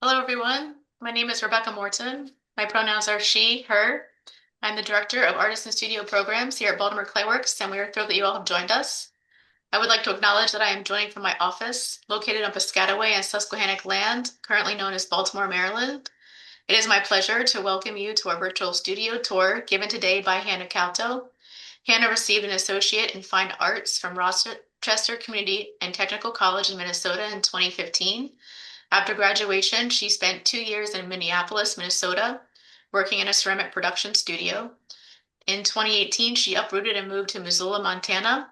Hello, everyone. My name is Rebecca Morton. My pronouns are she, her. I'm the Director of Artist and Studio Programs here at Baltimore Clayworks, and we are thrilled that you all have joined us. I would like to acknowledge that I am joining from my office, located on Piscataway and Susquehannock land, currently known as Baltimore, Maryland. It is my pleasure to welcome you to our virtual studio tour given today by Hannah Kautto. Hannah received an associate in fine arts from Rochester Community and Technical College in Minnesota in 2015. After graduation, she spent 2 years in Minneapolis, Minnesota, working in a ceramic production studio. In 2018, she uprooted and moved to Missoula, Montana.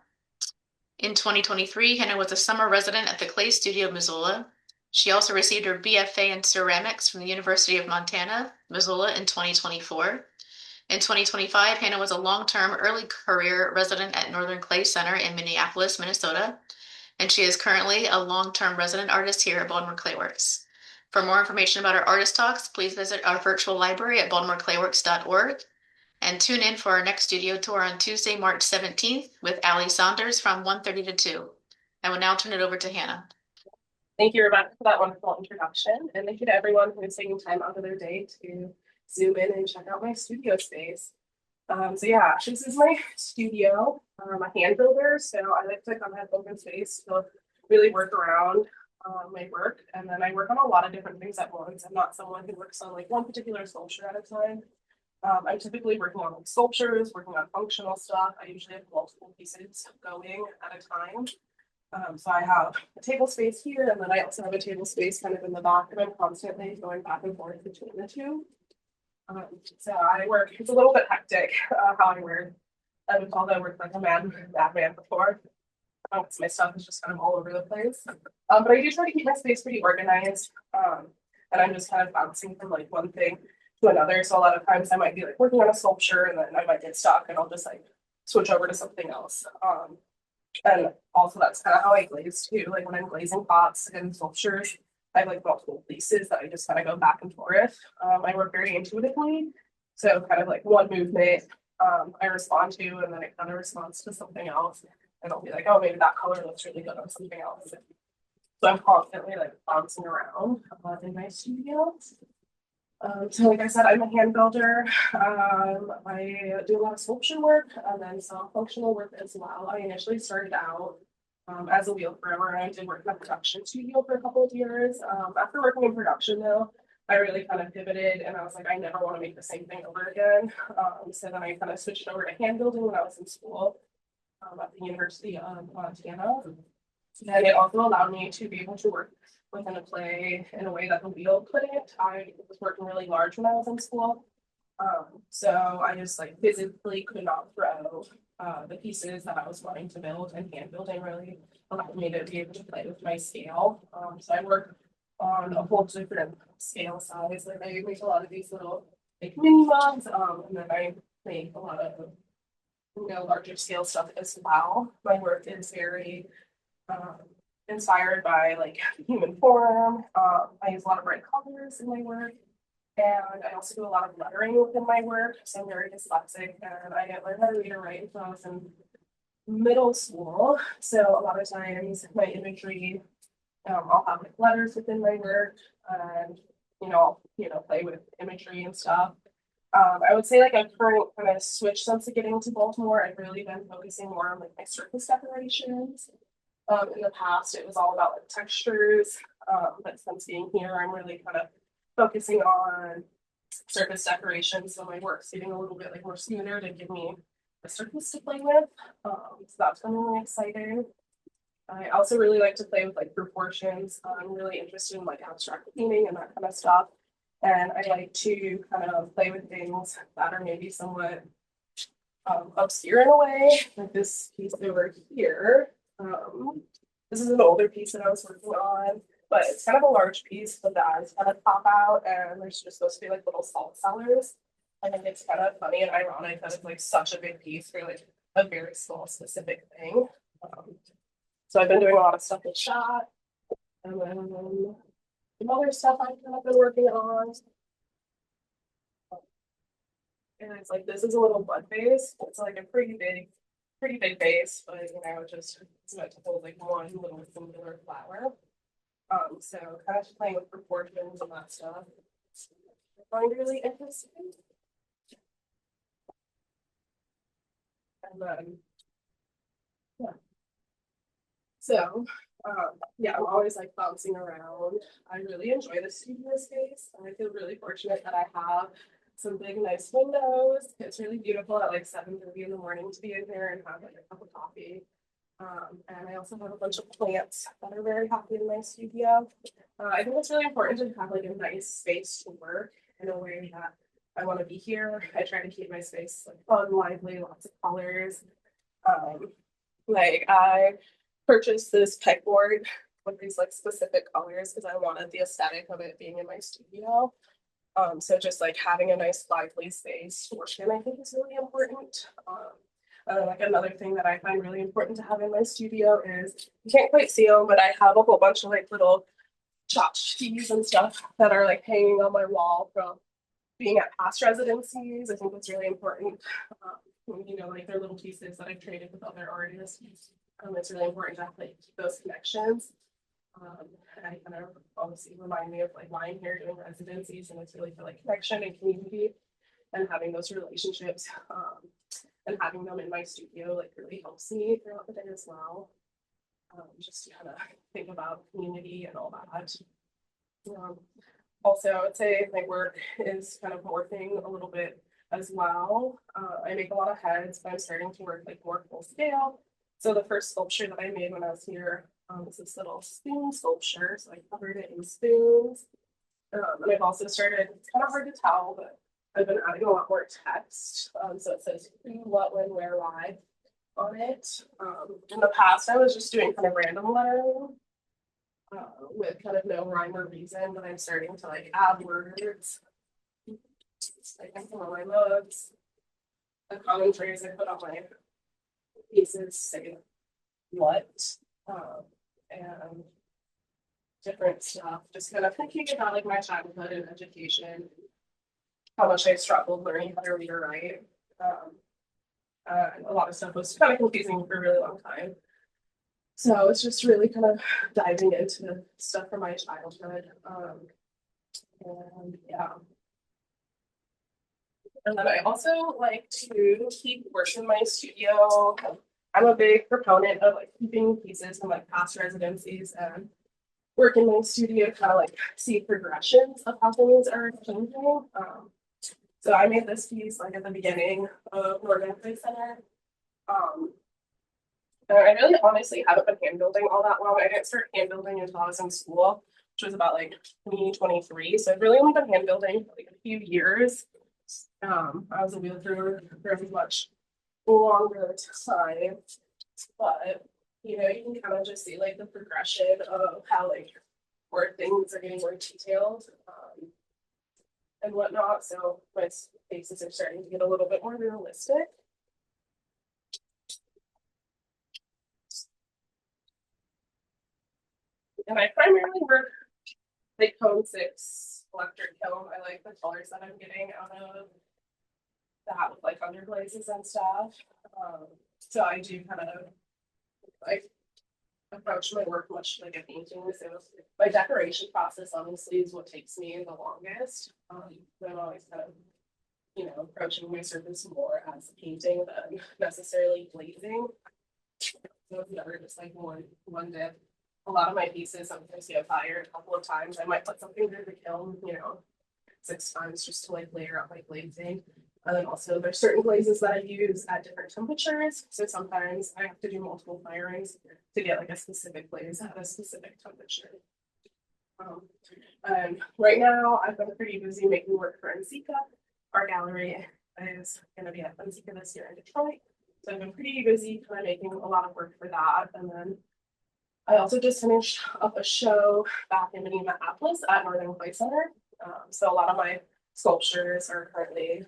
In 2023, Hannah was a summer resident at the Clay Studio, Missoula. She also received her BFA in ceramics from the University of Montana, Missoula in 2024. In 2025, Hannah was a long-term early career resident at Northern Clay Center in Minneapolis, Minnesota, and she is currently a long-term resident artist here at Baltimore Clayworks. For more information about our artist talks, please visit our virtual library at baltimoreclayworks.org and tune in for our next studio tour on Tuesday, March 17th with Allie Saunders from 1:30 to 2. I will now turn it over to Hannah. Thank you, Rebecca, for that wonderful introduction. And thank you to everyone who is taking time out of their day to zoom in and check out my studio space. So this is my studio. I'm a hand builder, so I like to come have open space to really work around my work. And then I work on a lot of different things at once. I'm not someone who works on like one particular sculpture at a time. I'm typically working on like sculptures, working on functional stuff. I usually have multiple pieces going at a time. So I have a table space here, and then I also have a table space kind of in the back, and I'm constantly going back and forth between the two. So I work, it's a little bit hectic how I work. I would call that work like a bad man before. So my stuff is just kind of all over the place. But I do try to keep my space pretty organized. And I'm just kind of bouncing from like one thing to another. So a lot of times I might be like working on a sculpture and then I might get stuck and I'll just like switch over to something else. And also that's kind of how I glaze too. Like when I'm glazing pots and sculptures, I have like multiple pieces that I just kind of go back and forth. I work very intuitively. So kind of like one movement I respond to and then it kind of responds to something else. And I'll be like, oh, maybe that color looks really good on something else. So I'm constantly like bouncing around in my studio. So like I said, I'm a hand builder. I do a lot of sculpture work and then some functional work as well. I initially started out as a wheel thrower and I did work in a production studio for a couple of years. After working in production though, I really kind of pivoted and I was like, I never want to make the same thing over again. So then I kind of switched over to hand building when I was in school at the University of Montana. And it also allowed me to be able to work within a play in a way that the wheel couldn't. I was working really large when I was in school. So I just like physically could not throw the pieces that I was wanting to build, and hand building really allowed me to be able to play with my scale. So I work on a whole different scale size. Like I make a lot of these little like mini mugs, and then I make a lot of larger scale stuff as well. My work is very um, inspired by like human form. I use a lot of bright colors in my work. And I also do a lot of lettering within my work. So I'm very dyslexic and I learned how to read and write when I was in middle school. So a lot of times my imagery, I'll have like letters within my work and, play with imagery and stuff. I would say like I've kind of switched since getting to Baltimore. I've really been focusing more on like my surface decorations. In the past, it was all about like textures, but since being here, I'm really kind of focusing on surface decoration. So my work's getting a little bit like more smoother to give me a surface to play with. So that's been really exciting. I also really like to play with like proportions. I'm really interested in like abstract painting and that kind of stuff. And I like to kind of play with things that are maybe somewhat obscure in a way, like this piece over here. This is an older piece that I was working on, but it's kind of a large piece. The bags kind of pop out, and there's just supposed to be like little salt cellars. I think it's kind of funny and ironic that it's like such a big piece for like a very small specific thing. So I've been doing a lot of stuff with shot, and then some other stuff I've kind of been working on. And it's like this is a little bud vase. It's like a pretty big vase, but just it's meant to hold like one little singular flower. So kind of playing with proportions and that stuff. I find really interesting. And then, yeah. So, yeah, I'm always like bouncing around. I really enjoy the studio space. I feel really fortunate that I have some big, nice windows. It's really beautiful at like 7:30 in the morning to be in here and have like a cup of coffee. And I also have a bunch of plants that are very happy in my studio. I think it's really important to have like a nice space to work in a way that I want to be here. I try to keep my space like fun, lively, lots of colors. Um, like I purchased this pegboard with these like specific colors because I wanted the aesthetic of it being in my studio. So just like having a nice lively space to work in, I think is really important. Like another thing that I find really important to have in my studio is you can't quite see them, but I have a whole bunch of like little tchotchkes and stuff that are like hanging on my wall from being at past residencies. I think that's really important. You know, like they're little pieces that I've traded with other artists. It's really important to have like keep those connections. And I kind of obviously remind me of like why I'm here doing residencies, and it's really for like connection and community and having those relationships and having them in my studio like really helps me throughout the day as well. Just to kind of think about community and all that. Um, Also, I would say my work is kind of morphing a little bit as well. I make a lot of heads, but I'm starting to work like more full scale. So the first sculpture that I made when I was here was this little spoon sculpture. So I covered it in spoons. And I've also started, it's kind of hard to tell, but I've been adding a lot more text. So it says who, what, when, where, why on it. In the past, I was just doing kind of random lettering with kind of no rhyme or reason, but I'm starting to like add words. Like some of my mugs, the common phrase I put on my pieces say what, and different stuff. Just kind of thinking about like my childhood and education, how much I struggled learning how to read or write. A lot of stuff was kind of confusing for a really long time. So it's just really kind of diving into stuff from my childhood. And yeah. And then I also like to keep work in my studio. I'm a big proponent of like keeping pieces from like past residencies and work in my studio, kind of like see progressions of how things are changing. So I made this piece like at the beginning of Northern Play Center. Um, and I really honestly haven't been hand building all that long. I didn't start hand building until I was in school, which was about like 2023. So I've really only been hand building for like a few years. I was a wheelthrower very much longer time, but you know, you can kind of just see like the progression of how like where things are getting more detailed and whatnot. So my faces are starting to get a little bit more realistic. And I primarily work like cone six electric kiln. I like the colors that I'm getting out of that with like underglazes and stuff. So I do kind of like approach my work much like a painting. So my decoration process honestly is what takes me the longest. I'm always kind of, you know, approaching my surface more as a painting than necessarily glazing. So it's never just like one dip. A lot of my pieces sometimes get fired a couple of times. I might put something through the kiln, you know, 6 times just to like layer up my glazing. And then also there's certain glazes that I use at different temperatures. So sometimes I have to do multiple firings to get like a specific glaze at a specific temperature. And right now I've been pretty busy making work for NCCA. Our gallery is going to be at NCCA this year in Detroit. So I've been pretty busy kind of making a lot of work for that. And then I also just finished up a show back in Minneapolis at Northern Play Center. So a lot of my sculptures are currently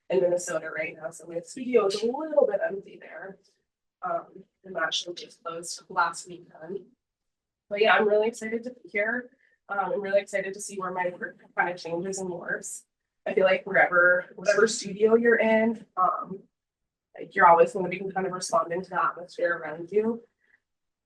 in Minnesota right now. So my studio is a little bit empty there. And that show just closed last weekend. But yeah, I'm really excited to be here. I'm really excited to see where my work kind of changes and morphs. I feel like whatever studio you're in, like you're always going to be kind of responding to the atmosphere around you.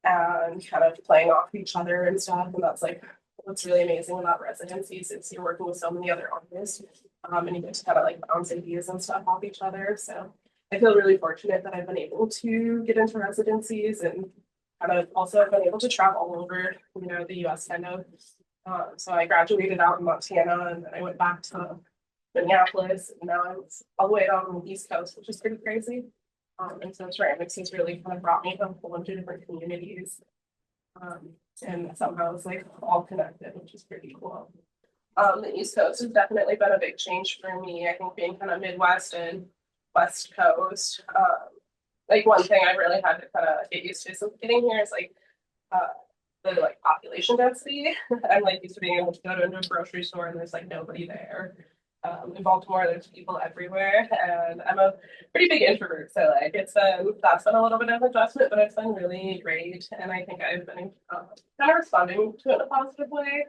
and kind of playing off each other and stuff. And that's like what's really amazing about residencies is you're working with so many other artists, and you get to kind of like bounce ideas and stuff off each other. So I feel really fortunate that I've been able to get into residencies and kind of also been able to travel all over, the US kind of. So I graduated out in Montana and then I went back to Minneapolis and now I'm all the way out on the East Coast, which is pretty crazy. And so ceramics has really kind of brought me to a whole bunch of different communities. Um, and somehow it's like all connected, which is pretty cool. The East Coast has definitely been a big change for me. I think being kind of Midwest and West Coast. Like one thing I really had to kind of get used to since getting here is like uh, the like population density. I'm like used to being able to go into a grocery store and there's like nobody there. In Baltimore, there's people everywhere, and I'm a pretty big introvert, so like that's been a little bit of an adjustment, but it's been really great, and I think I've been kind of responding to it in a positive way.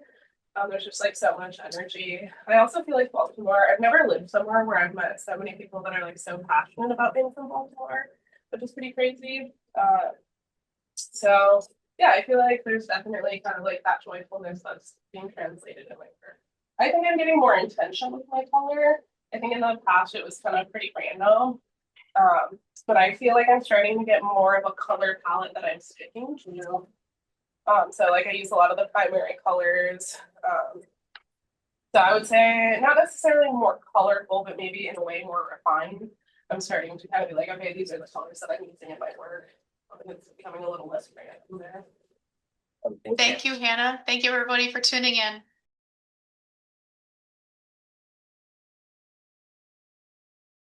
There's just like so much energy. I also feel like Baltimore. I've never lived somewhere where I've met so many people that are like so passionate about being from Baltimore, which is pretty crazy. So yeah, I feel like there's definitely kind of like that joyfulness that's being translated in my work. I think I'm getting more intention with my color. I think in the past it was kind of pretty random. But I feel like I'm starting to get more of a color palette that I'm sticking to. So like I use a lot of the primary colors. So I would say not necessarily more colorful, but maybe in a way more refined. I'm starting to kind of be like, okay, these are the colors that I'm using in my work. And it's becoming a little less random there. Thank you. Thank you, Hannah. Thank you, everybody, for tuning in.